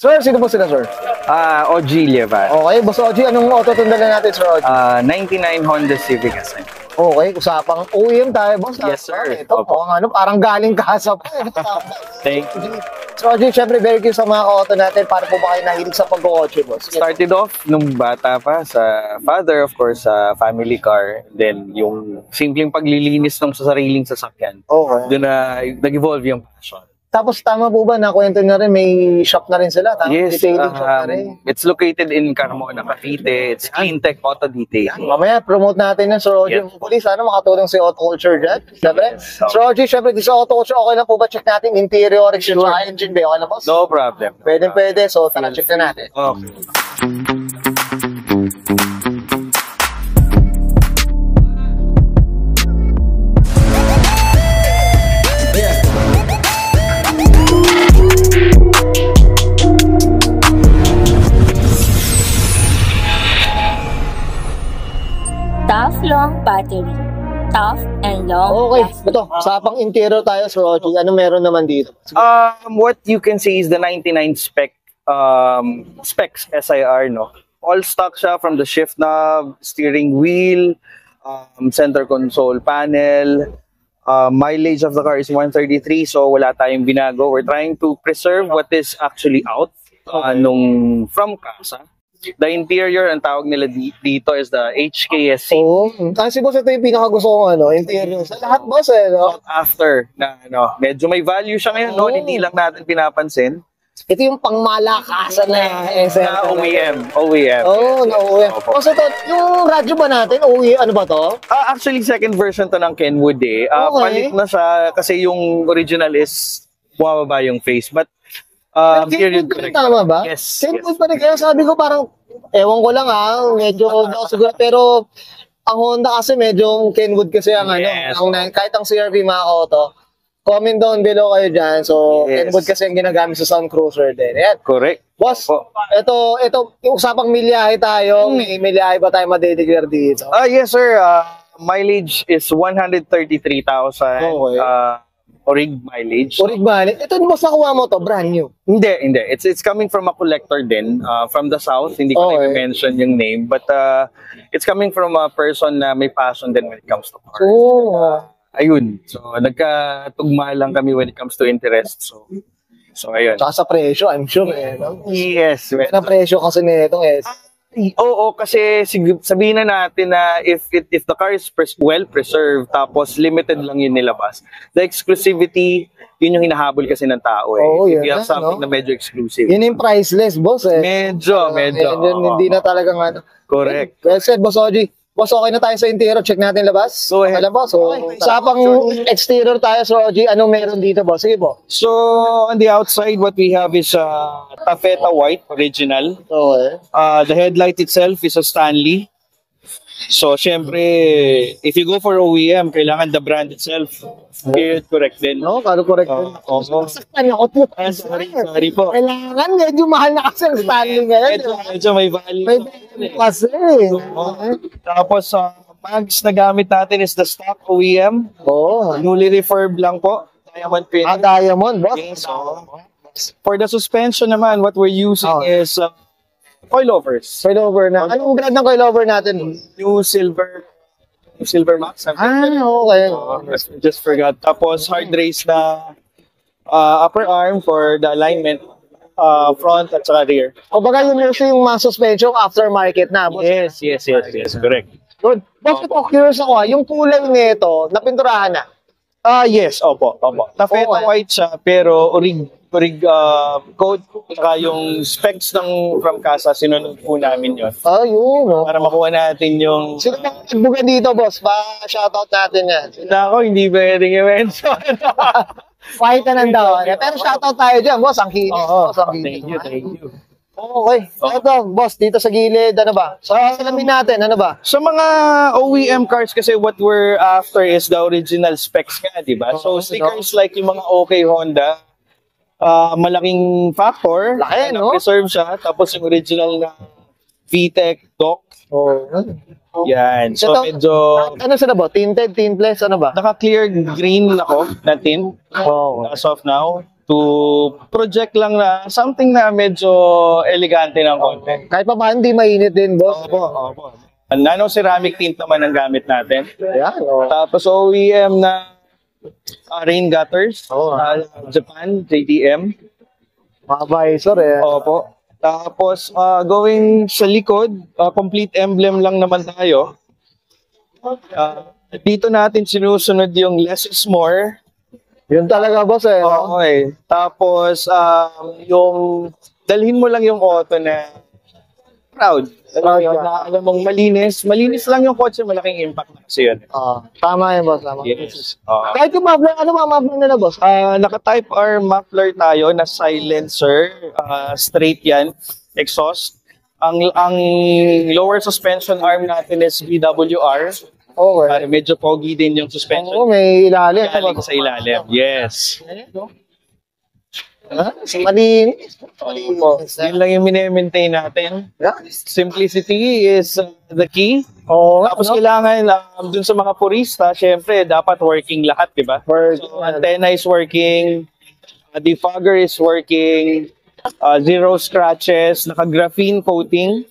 Sir, sino po sila, sir? OG Lievan. Okay, Boss OG, anong auto tundalan natin, Sir OG? 99 Honda Civic Ascent. Okay, usapang OEM tayo, boss. Yes, sir. Ito po, parang galing kasa pa. Thank you. So, OG, syempre, very curious sa mga auto natin. Paano po ba kayo nahilig sa pag-kotse, boss? Started off nung bata pa sa father, of course, sa family car. Then, yung simpleng paglilinis ng sa sariling sasakyan. Okay. Doon na nag-evolve yung passion. Tapos, tama po ba, nakwento na rin, may shop na rin sila? Tama? Yes, Detailing shop na rin. it's located in Carmona, Cavite. It's Cleantech Auto Detailing. Mamaya, promote natin yan, Sir OG. Yes. Hopefully, sana makatulong si Auto Culture dyan. Siyempre, Sir OG, syempre, di sa Auto Culture, okay lang po ba? Check natin, interior, exterior, engine bay, okay lang, boss? No problem. Pwede. So, tara, check na natin. Okay. Tough long battery. Tough and long. Okay, ito, usapang interior tayo, Sir OG. Ano meron naman dito? What you can see is the 99 specs SIR, no? All stock siya from the shift knob, steering wheel, center console panel. Mileage of the car is 133, so wala tayong binago. We're trying to preserve what is actually out nung from casa. The interior, ang tawag nila dito is the HKSC. Kasi boss, ito yung pinakagusto kong interior. Sa lahat, boss, no? After, na medyo may value siya ngayon, no? Hindi lang natin pinapansin. Ito yung pangmalakasan na SM. Na OEM. Na OEM. Kasi ito, yung radyo ba natin, OEM, ano ba to? Actually, second version to ng Kenwood eh. Palit na siya kasi yung original is bumababa yung face. But, period correct. Tama ba? Yes. Kenwood pa rin. Kaya sabi ko parang, ewan ko lang medyo siguro. Pero, ang Honda kasi medyo Kenwood kasi ang Yes. kahit ang CR-V mga auto. Comment down below kayo dyan. So, Yes. Kenwood kasi ang ginagamit sa Sun Cruiser din. Ayan. Correct. Boss, ito, yung usapang milyahe tayo, may milyahe ba tayo madedeclare dito? Yes, sir. Mileage is 133,000. Okay. Orig mileage. Orig balik. Ito, boss, nakuha mo to, brand new. Hindi. It's coming from a collector din, from the south. Hindi ko na i-mention yung name. But it's coming from a person na may passion din when it comes to cars. Ayun. So, nagkatugma lang kami when it comes to interest. So ayun. Tsaka sa presyo, I'm sure. No? Yes. Na presyo kasi nito Oo, kasi sabihin na natin na if the car is well preserved tapos limited lang yung nilabas, the exclusivity, yun yung hinahabol kasi ng tao eh. If you have something na medyo exclusive. Yun yung priceless, boss Medyo. Hindi na talagang Correct. Well said, Boss OG. Boss, okay na tayo sa interior. Check natin labas. Go ahead. Okay, boss. So, sa pang exterior tayo, Sir OG, anong meron dito, boss? Sige po. So, on the outside, what we have is taffeta white, original. Okay. The headlight itself is a Stanley. So, syempre, if you go for OEM, kailangan the brand itself. Period correct din. No, correct din. Saktan ako po. Sorry po. Kailangan, medyo mahal na kasi ang Stanley ngayon. Medyo may value. May value kasi. Tapos, mags na gamit natin is the stock OEM. Newly refurb lang po. Diamond pin. Diamond, boss. Okay, so, for the suspension naman, what we're using is coilovers. Coilover na. Anong brand ng coilover natin? New Silver Max. Okay. Just forgot. Tapos hard race na upper arm for the alignment, front at saka rear. O baga yun yung mga suspension aftermarket na. Boss. Yes. Correct. Good. Boss, ito, curious ako yung kulay nito, napinturahan na. Yes, opo. Taffeta white siya, pero orig code, saka yung specs ng from casa, sinunod po namin yun. Yun. Para makuha natin yung... Sino bang nagbugan dito, boss? Shoutout natin yan. Ako, hindi pwedeng i-mention. Fight na lang daw. Pero shoutout tayo dyan, boss. Ang kinis. Thank you. Okay. Ito, boss, dito sa gilid, ano ba? Salamin natin, ano ba? Sa mga OEM cars kasi what we're after is the original specs nga, di ba? So stickers like yung mga OK Honda, malaking factor. Laki, no? Na-preserve siya. Tapos yung original na VTEC dock. Yan. So medyo... Ano sila ba? Tinted, tintless, ano ba? Naka-clear green ako na tint. As of now. to project lang na something na medyo elegante ng konti. Kahit pa paano, hindi mainit din, boss. Opo. Nano ceramic tint naman ang gamit natin. Ayan, oh. Tapos OEM na rain gutters, Japan, JDM. Mga visor, eh. Opo. Tapos going sa likod, complete emblem lang naman tayo. Dito natin sinusunod yung less is more. Yun talaga, boss, eh. No? Okay. Tapos yung dalhin mo lang yung auto na proud. Na alam mong malinis. Malinis lang yung kotse, malaking impact na kasi yun. Tama yun, boss. Tama. Yes. Kahit yung muffler, ano mga muffler nila, boss? Naka-type R muffler tayo na silencer. Straight yan. Exhaust. Ang lower suspension arm natin is BWR. Okay. Medyo pogi din yung suspension. Oo, may ilalim. Galing sa ilalim. Yes. Malinis. Yun lang yung mini-maintain natin. Simplicity is the key. Oo. Tapos kailangan dun sa mga purista, syempre dapat working lahat, di ba? So, antenna is working, defogger is working, zero scratches, naka-graphene coating.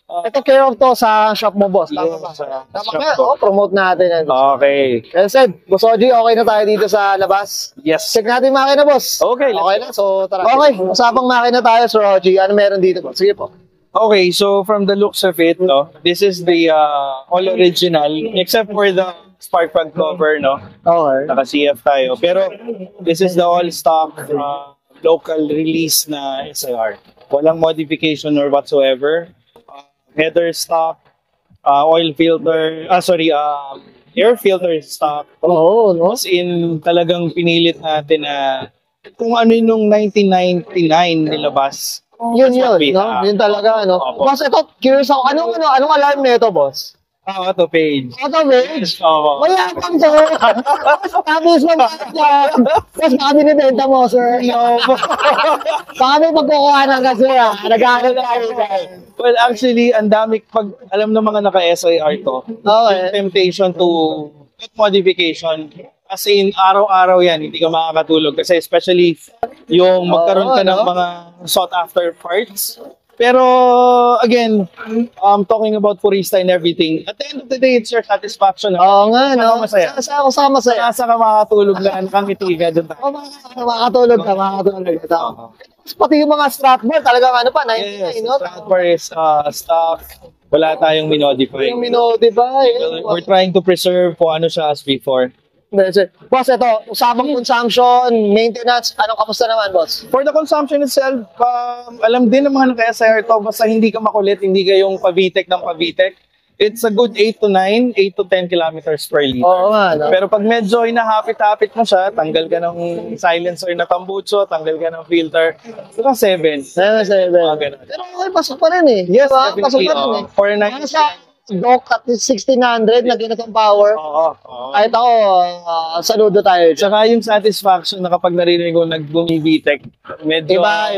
Ito care of to sa shop mo, boss. Tama ba? Yes, sa Tama shop ba? ko. Promote natin yan. Okay. Well said. Boss Oji, okay na tayo dito sa labas. Yes. Check natin yung makina, boss. Okay, Okay na. So, tara. Okay. Usapang makina tayo, Sir Oji. Ano meron dito, boss? Sige po. Okay, so from the looks of it, no, this is the all original, except for the spark plug cover, no? Okay. Naka-CF tayo. Pero this is the all stock local release na SIR. Walang modification or whatsoever. Header stock, oil filter, air filter stock. Oo, no? As in, talagang pinilit natin na kung ano yung 1999 nilabas. Yun, That's what we no? have. Yun talaga, no? Opo. Boss, ito, curious ako. Anong alarm nito, boss? Auto page. Auto range. Oo. Mayabang, sir. Tapos mo ba? Boss, baka binibenta mo, sir. No. Baka may pagkukuha ng kasi, nag-aaral tayo. Well, actually, ang dami, pag alam ng mga naka-SIR to, yung temptation to get modification. As in, araw-araw yan, hindi ka makakatulog. Kasi especially, yung magkaroon ka ng mga sought-after parts. Pero, again, talking about purista and everything, at the end of the day, it's your satisfaction. Oo nga, no? Masaya. Sa masaya. Nasa ka makakatulog na, nakangiti ka doon. Makakatulog ka. Pati yung mga strap bar, talagang ano pa, 99, no? Strap bar is stock. Wala tayong minodify. Yung minodify. We're trying to preserve kung ano siya as before. Boss, ito, usapang consumption, maintenance, anong kamusta naman, boss? For the consumption itself, alam din ng mga naka-SIR to, basta hindi ka makulit, hindi ka yung pavitek ng pavitek. It's a good 8 to 9, 8 to 10 kilometers per liter. Oo nga, no? Pero pag medyo hinahapit-hapit mo siya, tanggal ka ng silencer na tambucho, tanggal ka ng filter, saka 7. 7. Ganun. Pero okay, pasok pa rin eh. Yes, Diba? Pasok definitely. pa rin eh. For Ano sa dock at 1600 na ginatong power, Oo. kahit ako, saludo tayo dyan. Tsaka yung satisfaction na kapag narinig ko nag-bumibitek, medyo Iba.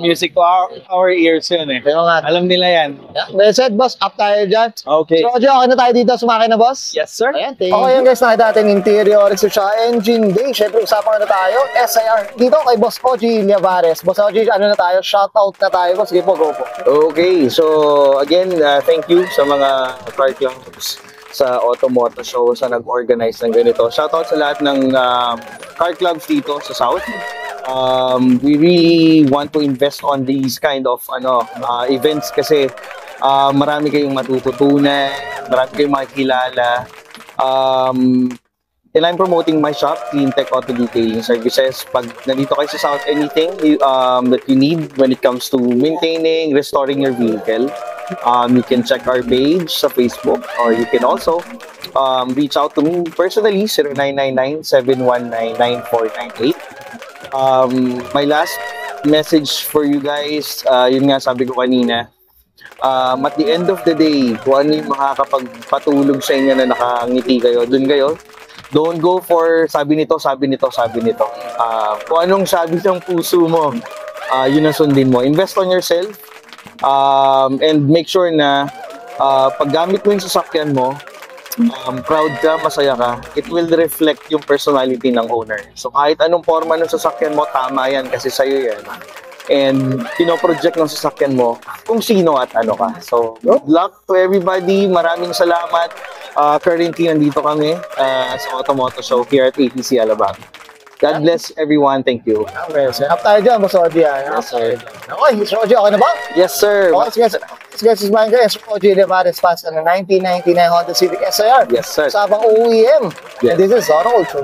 music to our ears yun eh. Pero nga, Alam nila yan. well said, boss, up tayo dyan. Okay. So, Ojo, okay na tayo dito, sumakay na, boss? Yes, sir. Ayan, thank you. Okay yan guys, nakita natin interior, engine bay. Siyempre, usapan na tayo, SIR. Dito kay Boss Oji Liavares. Boss Oji, ano na tayo, shoutout na tayo. Boss, sige po, go po. Okay, so again, thank you sa mga car clubs sa Automoto Show sa nag-organize ng ganito. Shoutout sa lahat ng car clubs dito sa South. We really want to invest on these kind of events kasi marami kayong matututunan, marami kayong makikilala. And I'm promoting my shop, Cleantech Auto Detailing Services. Pag nandito kayo sa South, anything that you need when it comes to maintaining, restoring your vehicle, you can check our page sa Facebook, or you can also reach out to me personally, 0999-719-9498. My last message for you guys, yun nga sabi ko kanina, at the end of the day, kung ano yung makakapagpatulog sa inyo na nakangiti kayo, dun kayo. Don't go for sabi nito. Kung anong sabi ng puso mo, yun ang sundin mo. Invest on yourself, and make sure na paggamit mo yung sasakyan mo, proud ka, masaya ka, it will reflect yung personality ng owner. So kahit anong forma ng sasakyan mo, tama yan kasi sa'yo yan. And pinoproject ng sasakyan mo kung sino at ano ka. So good luck to everybody. Maraming salamat. Currently, nandito kami sa Automoto Show here at ATC Alabang. God bless everyone. Thank you. Okay, set up tayo dyan, Boss Oji. Yes, sir. Okay, Mr. Oji, okay na ba? Yes, sir. Okay, sige, sismahin kayo. Mr. Oji Livares, pass ng 1999 Honda Civic SIR. Yes, sir. Sabang OEM. Yes. And this is Auto Culture.